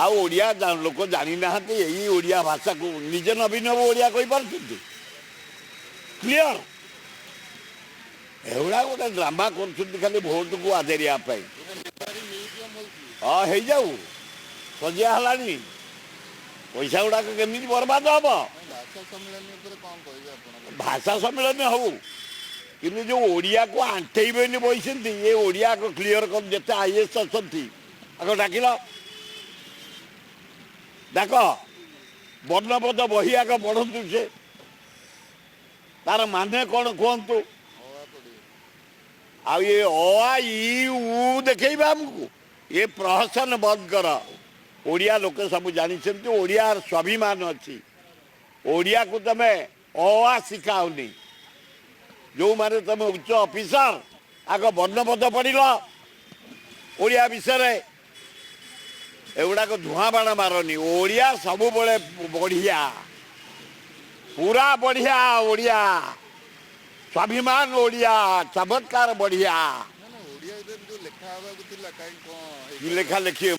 ଆଉ ଓଡ଼ିଆ ଲୋକ ଜାଣିନାହାନ୍ତି ଏଇ ଓଡ଼ିଆ ଭାଷାକୁ ନିଜେ ନବୀନବ ଓଡ଼ିଆ କହିପାରୁଛନ୍ତି କ୍ଲିଅର। ଏଗୁଡ଼ା ଗୋଟେ ଡ୍ରାମା କରୁଛନ୍ତି ଖାଲି ଭୋଟକୁ ଆଦରିବା ପାଇଁ। ହଁ ହେଇଯାଉ ସଜିଆ ହେଲାଣି ପଇସା ଗୁଡ଼ାକ କେମିତି ବର୍ବାଦ ହବ। ଭାଷା ସମ୍ମିଳନୀ ହଉ କିନ୍ତୁ ଯେଉଁ ଓଡ଼ିଆକୁ ଆଣ୍ଠେଇବେନି ବସିଛନ୍ତି ଏ ଓଡ଼ିଆକୁ କ୍ଲିଅର କରି ଯେତେ ଆଇଏସ୍ ଅଛନ୍ତି ଆଗ ଡାକିଲ ଡାକ ବର୍ଣ୍ଣବୋଧ ବହି ଆଗ ପଢ଼ନ୍ତୁ ସେ ତାର ମାନେ କ'ଣ କୁହନ୍ତୁ। ଆଉ ଏ ଅ ଆ ଇ ଉ ଦେଖେଇବା ଆମକୁ ଏ ପ୍ରହସନ ବନ୍ଦ କର। ଓଡ଼ିଆ ଲୋକେ ସବୁ ଜାଣିଛନ୍ତି ଓଡ଼ିଆର ସ୍ୱାଭିମାନ ଅଛି। ଓଡ଼ିଆକୁ ତମେ ଅ ଆ ଶିଖାଉନି। ଯେଉଁମାନେ ତମେ ଉଚ୍ଚ ଅଫିସର ଆଗ ବର୍ଣ୍ଣବୋଧ ପଢ଼ିଲ ଓଡ଼ିଆ ବିଷୟରେ। ଏଗୁଡ଼ାକ ଧୂଆଁ ବାଣ ମାରନି। ଓଡ଼ିଆ ସବୁବେଳେ ବଢ଼ିଆ ପୁରା ବଢ଼ିଆ ଓଡ଼ିଆ ସ୍ୱାଭିମାନ ଓଡ଼ିଆ ଚମତ୍କାର ବଢ଼ିଆ। ଓଡିଆ ଲେଖା ହେବାକୁ ଥିଲା କାହିଁ କ'ଣ ଲେଖା ଲେଖିବେ